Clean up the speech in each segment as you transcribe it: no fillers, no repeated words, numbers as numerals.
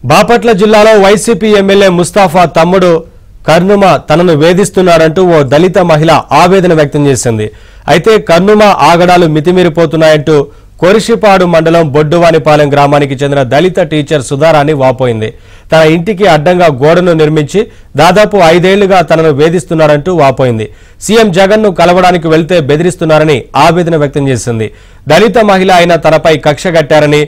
బాపట్ల జిల్లాలో YCP MLA Mustafa తమ్ముడు కర్నుమ తనను వేధిస్తున్నాడంటూ ఓ దళిత మహిళ ఆవేదన వ్యక్తం చేసింది. అయితే కర్నుమ ఆగడాలు మితిమీరిపోతున్నాయంటూ కోరిషిపాడు మండలం బొడ్డువానిపాలెం గ్రామానికి చెందిన దళిత టీచర్ సుధారాణి వాపోయింది. తన ఇంటికి అడ్డంగా గోడను నిర్మించి దాదాపు 5 ఏళ్లుగా తనను వేధిస్తున్నాడంటూ వాపోయింది. సీఎం జగన్ను కలవడానికి వెళ్తే బెదిరిస్తున్నారని ఆవేదన వ్యక్తం చేసింది. దళిత మహిళ అయిన తనపై కక్ష కట్టారని,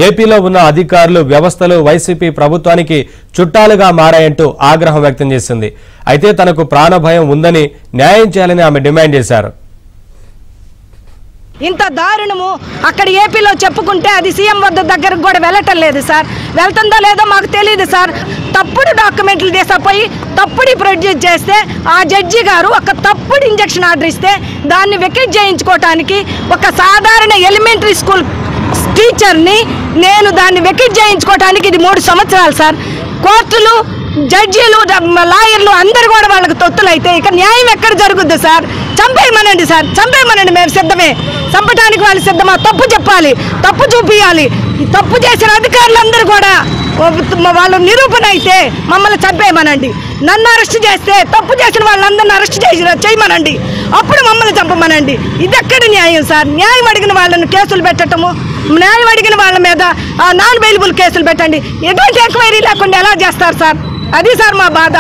ఏపీలో ఉన్న అధికారులు వ్యవస్థలు వైసీపీ ప్రభుత్వానికి చుట్టాలుగా మారాయంటూ ఆగ్రహం వ్యక్తం చేసింది. అయితే తనకు ప్రాణభయం ఉందని న్యాయం చేయాలని ఆమె డిమాండ్ చేశారు. ఇంత దారుణము అక్కడ ఏపీలో చెప్పుకుంటే అది సీఎం వద్ద దగ్గరకు కూడా వెళ్ళటం లేదు సార్. వెళ్తుందో లేదో మాకు తెలియదు సార్. తప్పుడు డాక్యుమెంట్లు తీసుకుపోయి తప్పుడు ప్రొడ్యూస్ చేస్తే ఆ జడ్జి గారు ఒక తప్పుడు ఇంజక్షన్ ఆర్డర్ ఇస్తే దాన్ని వెకెట్ చేయించుకోవటానికి ఒక సాధారణ ఎలిమెంటరీ స్కూల్ టీచర్ని నేను దాన్ని వెకెట్ చేయించుకోవటానికి ఇది 3 సంవత్సరాలు సార్. కోర్టులు, జడ్జీలు, లాయర్లు అందరు కూడా వాళ్ళకి తొత్తులైతే ఇక న్యాయం ఎక్కడ జరుగుద్ది సార్? చంపేయమనండి సార్, చంపేయమనండి. మేము సిద్ధమే, చంపడానికి వాళ్ళు సిద్ధమా? తప్పు చెప్పాలి, తప్పు చూపించాలి. తప్పు చేసిన అధికారులందరూ కూడా వాళ్ళు నిరూపణ అయితే మమ్మల్ని చంపేయమనండి. నన్ను అరెస్ట్ చేస్తే తప్పు చేసిన వాళ్ళందరినీ అరెస్ట్ చేయమనండి. అప్పుడు మమ్మల్ని చంపమనండి. ఇది ఎక్కడ న్యాయం సార్? న్యాయం అడిగిన వాళ్ళని కేసులు పెట్టడము, న్యాయం అడిగిన వాళ్ళ మీద నాన్ బెయిలబుల్ కేసులు పెట్టండి. ఎటువంటి ఎంక్వైరీ లేకుండా ఎలా చేస్తారు సార్? అది సార్ మా బాధ.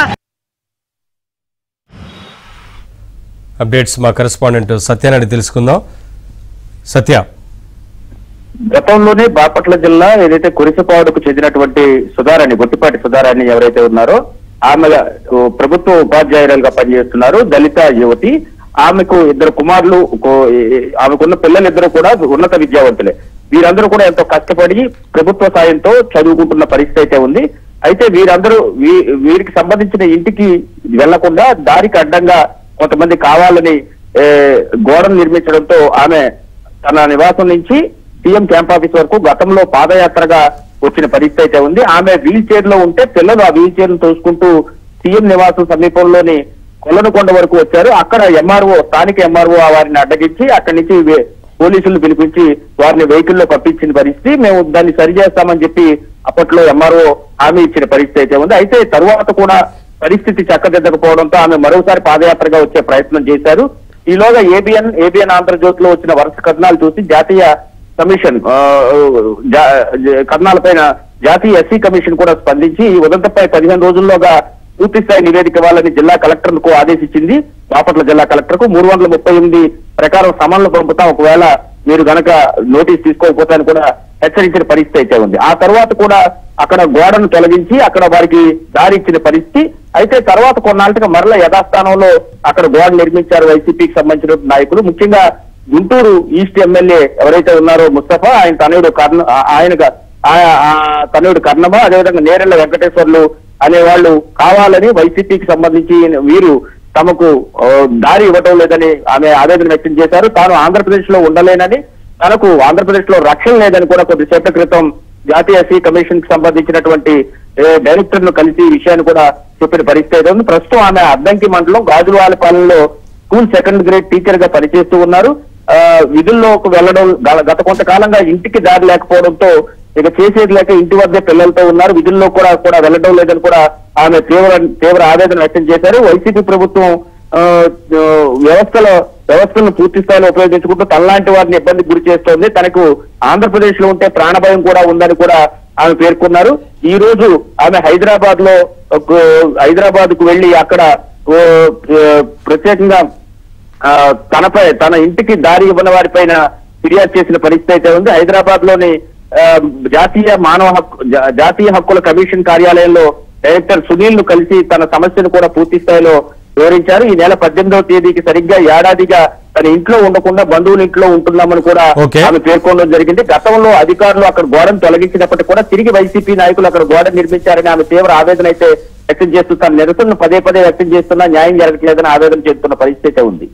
అప్డేట్స్ మా కరెస్పాండెంట్ సత్యానాయుడు తెలుసుకుందాం. సత్య, గతంలోనే బాపట్ల జిల్లా ఏదైతే కురిసిపాడుకు చెందినటువంటి సుధారాణి, గొట్టిపాటి సుధారాణి ఎవరైతే ఉన్నారో ఆమె ప్రభుత్వ ఉపాధ్యాయురాలుగా పనిచేస్తున్నారు, దళిత యువతి. ఆమెకు 2 కుమారులు, ఆమెకున్న పిల్లలిద్దరూ కూడా ఉన్నత విద్యావంతులే. వీరందరూ కూడా ఎంతో కష్టపడి ప్రభుత్వ సాయంతో చదువుకుంటున్న పరిస్థితి అయితే ఉంది. అయితే వీరికి సంబంధించిన ఇంటికి వెళ్లకుండా దారికి అడ్డంగా కొంతమంది కావాలని గోడను నిర్మించడంతో ఆమె తన నివాసం నుంచి సీఎం క్యాంప్ ఆఫీస్ వరకు గతంలో పాదయాత్రగా వచ్చిన పరిస్థితి అయితే ఉంది. ఆమె వీల్ చైర్ లో ఉంటే పిల్లలు ఆ వీల్ చైర్ ను తోసుకుంటూ సీఎం నివాసం సమీపంలోని కొల్లనకొండ వరకు వచ్చారు. అక్కడ ఎంఆర్ఓ, స్థానిక ఎంఆర్ఓ వారిని అడ్డగించి అక్కడి నుంచి పోలీసులు పిలిపించి వారిని వెహికల్లో పంపించిన పరిస్థితి. మేము దాన్ని సరిచేస్తామని చెప్పి అప్పట్లో ఎంఆర్ఓ హామీ ఇచ్చిన పరిస్థితి అయితే ఉంది. అయితే తరువాత కూడా పరిస్థితి చక్కదిద్దకపోవడంతో ఆమె మరోసారి పాదయాత్రగా వచ్చే ప్రయత్నం చేశారు. ఈలోగా ఏబిఎన్ ఆంధ్రజ్యోతిలో వచ్చిన వరుస కథనాలు చూసి జాతీయ కమిషన్ కథనాలపైన జాతీయ ఎస్సీ కమిషన్ కూడా స్పందించి ఈ ఉదంతంపై 15 రోజుల్లోగా పూర్తిస్థాయి నివేదిక ఇవ్వాలని జిల్లా కలెక్టర్కు ఆదేశించింది. బాపట్ల జిల్లా కలెక్టర్కు 338 ప్రకారం సమన్లు పంపుతాం, ఒకవేళ మీరు గనక నోటీస్ తీసుకోకపోతారని కూడా హెచ్చరించిన పరిస్థితి అయితే ఉంది. ఆ తర్వాత కూడా అక్కడ గోడను తొలగించి అక్కడ వారికి దారి ఇచ్చిన పరిస్థితి. అయితే తర్వాత కొన్నాళ్ళకి మరల యథాస్థానంలో అక్కడ గోడ నిర్మించారు వైసీపీకి సంబంధించిన నాయకులు. ముఖ్యంగా గుంటూరు ఈస్ట్ ఎమ్మెల్యే ఎవరైతే ఉన్నారో ముస్తఫా, ఆయన తనయుడు కర్ణమ, అదేవిధంగా నేరెళ్ల వెంకటేశ్వర్లు అనేవాళ్ళు కావాలని వైసీపీకి సంబంధించి వీరు తమకు దారి ఇవ్వటం లేదని ఆమె ఆవేదన వ్యక్తం చేశారు. తాను ఆంధ్రప్రదేశ్ లో ఉండలేనని, తనకు ఆంధ్రప్రదేశ్ లో రక్షణ లేదని కూడా కొద్దిసేపటి క్రితం జాతీయ ఎస్సీ కమిషన్ కి సంబంధించినటువంటి డైరెక్టర్ ను కలిసి ఈ విషయాన్ని కూడా చెప్పిన పరిస్థితి అయితే ఉంది. ప్రస్తుతం ఆమె అద్దంకి మండలం గాజువాలపాలెంలో స్కూల్ 2nd గ్రేడ్ టీచర్ గా పనిచేస్తూ ఉన్నారు. విధుల్లోకి వెళ్లడం గత కొంతకాలంగా ఇంటికి దారి లేకపోవడంతో ఇక చేసేది లేక ఇంటి వద్దే పిల్లలతో ఉన్నారు. విధుల్లో కూడా వెళ్లడం లేదని కూడా ఆమె తీవ్ర ఆవేదన వ్యక్తం చేశారు. వైసీపీ ప్రభుత్వం వ్యవస్థలను పూర్తి స్థాయిలో ఉపయోగించుకుంటూ తనలాంటి వారిని ఇబ్బందికి గురి చేస్తోంది. తనకు ఆంధ్రప్రదేశ్ లో ఉంటే ప్రాణభయం కూడా ఉందని కూడా ఆమె పేర్కొన్నారు. ఈ రోజు ఆమె హైదరాబాద్ కు వెళ్లి అక్కడ ప్రత్యేకంగా తన ఇంటికి దారి ఇవ్వని వారిపైన ఫిర్యాదు చేసిన పరిస్థితి అయితే ఉంది. హైదరాబాద్ లోని జాతీయ హక్కుల కమిషన్ కార్యాలయంలో డైరెక్టర్ సునీల్ ను కలిసి తన సమస్యను కూడా పూర్తి స్థాయిలో వివరించారు. ఈ నెల 18వ తేదీకి సరిగ్గా ఏడాదిగా తన ఇంట్లో ఉండకుండా బంధువుల ఇంట్లో ఉంటున్నామని కూడా ఆమె పేర్కొనడం జరిగింది. గతంలో అధికారులు అక్కడ గోడను తొలగించినప్పటికీ కూడా తిరిగి వైసీపీ నాయకులు అక్కడ గోడ నిర్మించారని ఆమె తీవ్ర ఆవేదన అయితే వ్యక్తం చేస్తూ తన నిరసనను పదే వ్యక్తం చేస్తున్నా న్యాయం జరగట్లేదని ఆవేదన చేస్తున్న పరిస్థితి ఉంది.